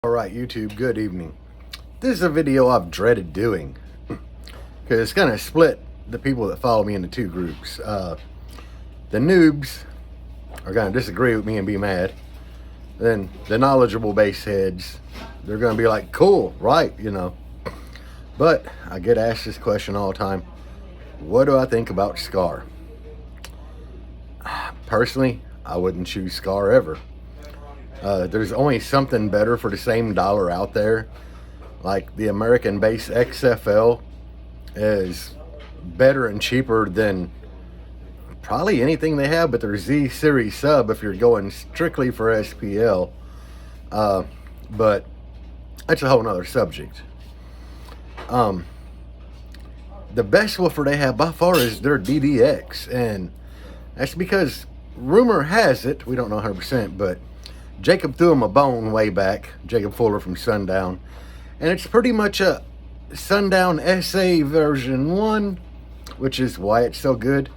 Alright YouTube, good evening. This is a video I've dreaded doing because it's going to split the people that follow me into two groups. The noobs are going to disagree with me and be mad. Then the knowledgeable base heads, they're going to be like, cool, right, you know. But I get asked this question all the time. What do I think about Skar? Personally, I wouldn't choose Skar ever. There's only something better for the same dollar out there. Like the American base XFL is better and cheaper than probably anything they have, but their Z Series sub if you're going strictly for SPL. But that's a whole nother subject. The best woofer they have by far is their DDX, and that's because rumor has it, we don't know 100%, but Jacob threw him a bone way back, Jacob Fuller from Sundown, and it's pretty much a Sundown SA version 1, which is why it's so good.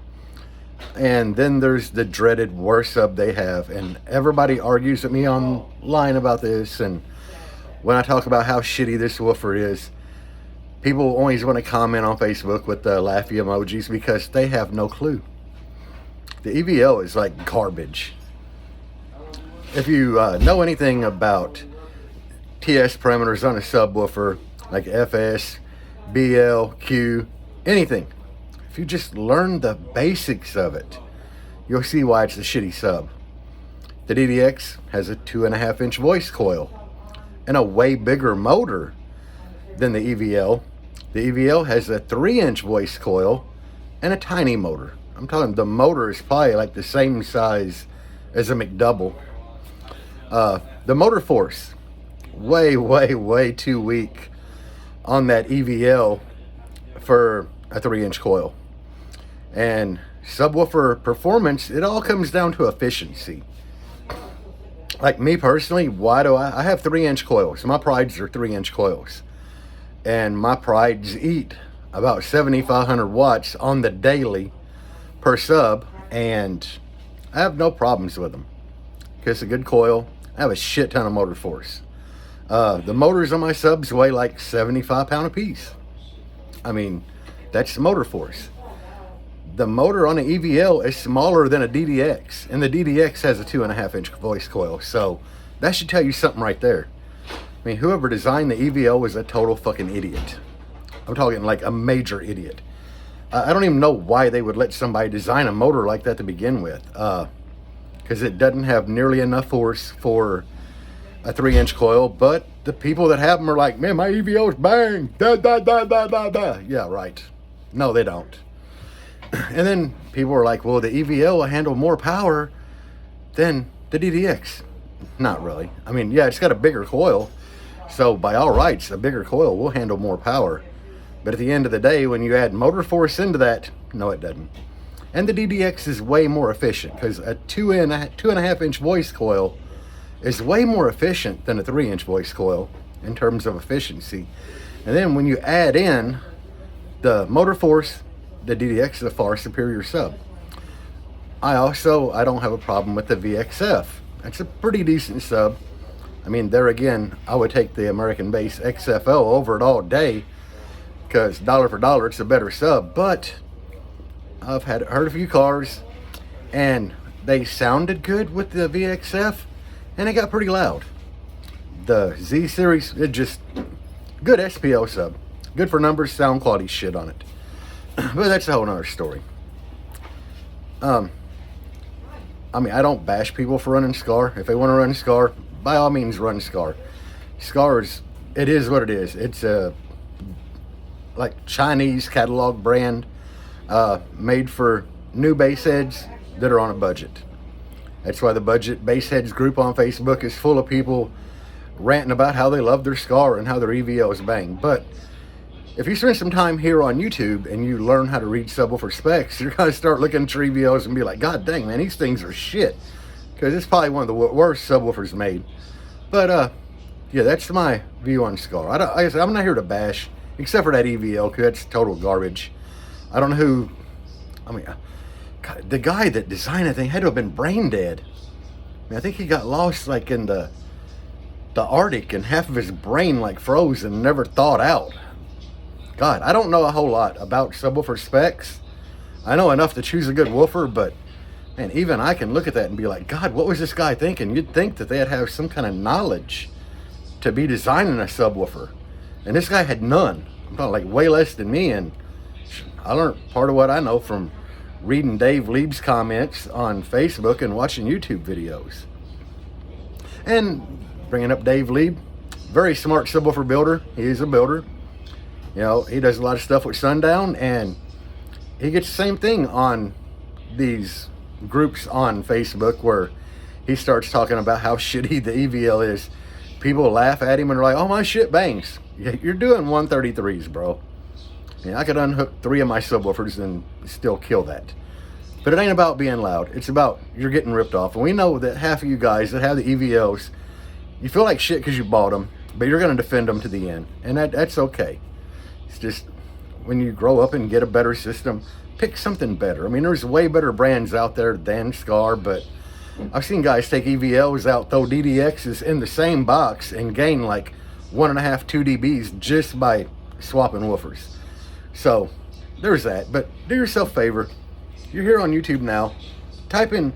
And then there's the dreaded worst sub they have, and everybody argues with me online about this, and when I talk about how shitty this woofer is, people always want to comment on Facebook with the laughy emojis because they have no clue. The EVL is like garbage. If you know anything about TS parameters on a subwoofer, like FS, BL, Q, anything, if you just learn the basics of it, you'll see why it's a shitty sub. The DDX has a 2.5-inch voice coil and a way bigger motor than the EVL. The EVL has a 3-inch voice coil and a tiny motor. I'm talking the motor is probably like the same size as a McDouble. The motor force, way too weak on that EVL for a 3-inch coil. And subwoofer performance, it all comes down to efficiency. Like me personally, why do I have 3-inch coils? My prides are 3-inch coils. And my prides eat about 7,500 watts on the daily per sub, and I have no problems with them. Because it's a good coil. I have a shit ton of motor force. The motors on my subs weigh like 75 pounds a piece. I mean, that's the motor force. The motor on an EVL is smaller than a DDX, and the DDX has a 2.5-inch voice coil, so that should tell you something right there. I mean, whoever designed the EVL was a total fucking idiot. I'm talking like a major idiot. I don't even know why they would let somebody design a motor like that to begin with. Because it doesn't have nearly enough force for a 3-inch coil, but the people that have them are like, man, my EVO's bang, da da da da da da. Yeah, right. No, they don't. And then people are like, well, the EVL will handle more power than the DDX. Not really. I mean, yeah, it's got a bigger coil, so by all rights, a bigger coil will handle more power. But at the end of the day, when you add motor force into that, no, it doesn't. And the DDX is way more efficient because a 2.5-inch voice coil is way more efficient than a 3-inch voice coil in terms of efficiency. And then when you add in the motor force, the DDX is a far superior sub. I don't have a problem with the VXF. It's a pretty decent sub. I mean, there again, I would take the American base XFL over it all day because dollar for dollar, it's a better sub. But I've heard a few cars, and they sounded good with the VXF, and it got pretty loud. The Z Series, it just, good SPO sub. Good for numbers, sound quality, shit on it. But that's a whole nother story. I mean, I don't bash people for running Skar. If they want to run Skar, by all means run Skar. Skar it is what it is. It's a like Chinese catalog brand. Made for new bass heads that are on a budget. That's why the budget bass heads group on Facebook is full of people ranting about how they love their Skar and how their EVLs bang. But if you spend some time here on YouTube and you learn how to read subwoofer specs, you're going to start looking at your EVLs and be like, God dang, man, these things are shit. Because it's probably one of the worst subwoofers made. But, yeah, that's my view on Skar. I'm not here to bash, except for that EVL, because that's total garbage. I don't know who, I mean, God, the guy that designed that thing had to have been brain dead. I mean, I think he got lost like in the the Arctic and half of his brain like froze and never thawed out. God, I don't know a whole lot about subwoofer specs. I know enough to choose a good woofer, but man, even I can look at that and be like, God, what was this guy thinking? You'd think that they'd have some kind of knowledge to be designing a subwoofer. And this guy had none. I'm talking like way less than me. And I learned part of what I know from reading Dave Lieb's comments on Facebook and watching YouTube videos. And bringing up Dave Lieb, very smart subwoofer builder. He is a builder. You know, he does a lot of stuff with Sundown, and he gets the same thing on these groups on Facebook where he starts talking about how shitty the EVL is. People laugh at him and are like, oh, my shit bangs. You're doing 133s, bro. I mean, I could unhook 3 of my subwoofers and still kill that. But it ain't about being loud. It's about you're getting ripped off. And we know that half of you guys that have the EVLs, you feel like shit because you bought them, but you're going to defend them to the end. And that's okay. It's just when you grow up and get a better system, pick something better. I mean, there's way better brands out there than Skar, but I've seen guys take EVLs out, throw DDXs in the same box and gain like 1.5, 2 dBs just by swapping woofers. So there's that. But do yourself a favor. You're here on YouTube now. Type in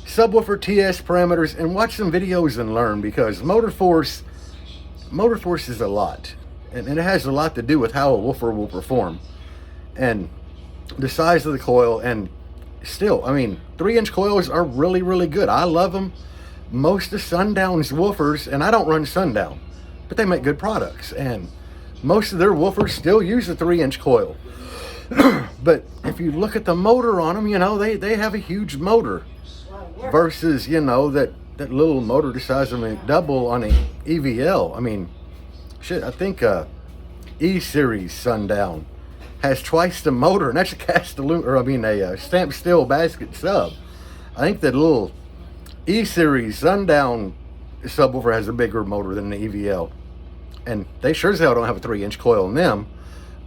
subwoofer TS parameters and watch some videos and learn, because motor force is a lot. And it has a lot to do with how a woofer will perform. And the size of the coil, and still, I mean, 3-inch coils are really, really good. I love them. Most of Sundown's woofers, and I don't run Sundown, but they make good products. And most of their woofers still use a 3-inch coil. But if you look at the motor on them, you know, they have a huge motor. Versus, you know, that little motor the size of a double on an EVL. I mean, shit, I think E Series Sundown has twice the motor, and that's a cast aluminum, or I mean a stamped steel basket sub. I think that little E Series Sundown subwoofer has a bigger motor than the EVL, and they sure as hell don't have a 3-inch coil in them.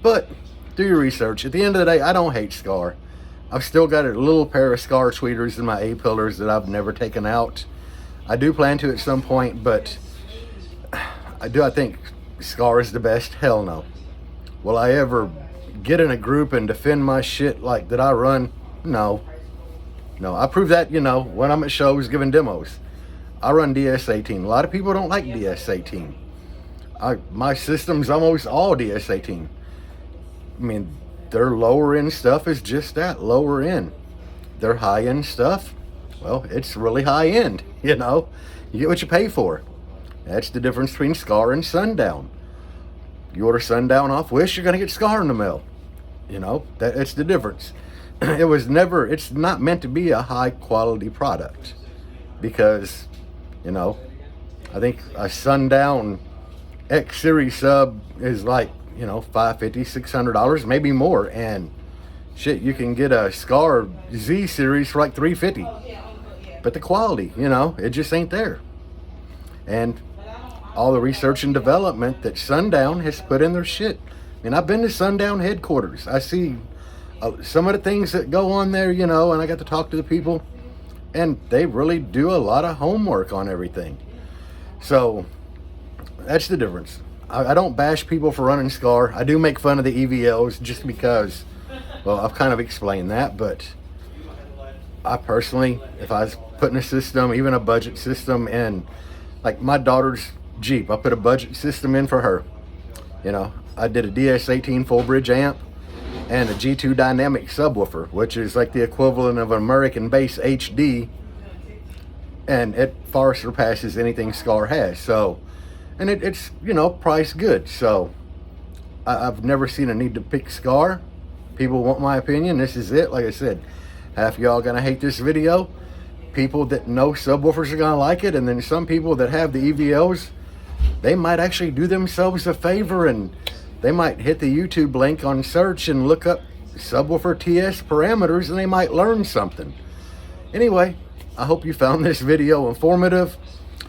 But do your research. At the end of the day, I don't hate Skar. I've still got a little pair of Skar tweeters in my A-pillars that I've never taken out. I do plan to at some point, but I think Skar is the best? Hell no. Will I ever get in a group and defend my shit like that I run? No. I prove that, you know, when I'm at shows giving demos. I run DS18. A lot of people don't like DS18. My system's almost all DS18. I mean, their lower end stuff is just that, lower end. Their high end stuff, well, it's really high end, you know. You get what you pay for. That's the difference between Skar and Sundown. You order Sundown off Wish, you're going to get Skar in the mail. You know, that's the difference. It's not meant to be a high quality product. Because, you know, I think a Sundown X Series sub is like, you know, $550, $600, maybe more. And shit, you can get a Skar Z Series for like $350. But the quality, you know, it just ain't there. And all the research and development that Sundown has put in their shit. I mean, I've been to Sundown headquarters. I see some of the things that go on there, you know, and I got to talk to the people, and they really do a lot of homework on everything. So that's the difference. I don't bash people for running Skar. I do make fun of the EVLs just because, well, I've kind of explained that, but I personally, if I was putting a system, even a budget system, in like my daughter's Jeep, I put a budget system in for her. You know, I did a DS18 full bridge amp and a G2 dynamic subwoofer, which is like the equivalent of an American Bass HD, and it far surpasses anything Skar has. So, and it's, you know, price good. So I've never seen a need to pick Skar. People want my opinion. This is it. Like I said, half y'all gonna hate this video. People that know subwoofers are gonna like it, and then some people that have the EVLs, they might actually do themselves a favor and they might hit the YouTube link on search and look up subwoofer TS parameters, and they might learn something. Anyway, I hope you found this video informative.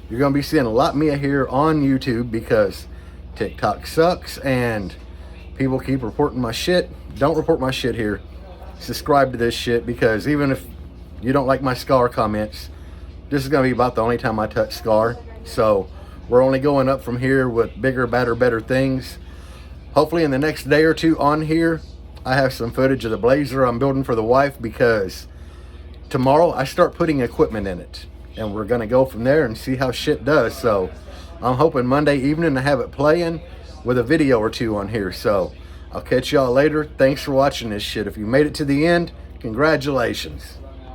You're gonna be seeing a lot of me here on YouTube because TikTok sucks and people keep reporting my shit. Don't report my shit here. Subscribe to this shit, because even if you don't like my Skar comments, this is gonna be about the only time I touch Skar. So We're only going up from here with bigger, better things. Hopefully in the next day or two on here, I have some footage of the Blazer I'm building for the wife, because tomorrow I start putting equipment in it. And we're going to go from there and see how shit does. So I'm hoping Monday evening to have it playing with a video or two on here. So I'll catch y'all later. Thanks for watching this shit. If you made it to the end, congratulations.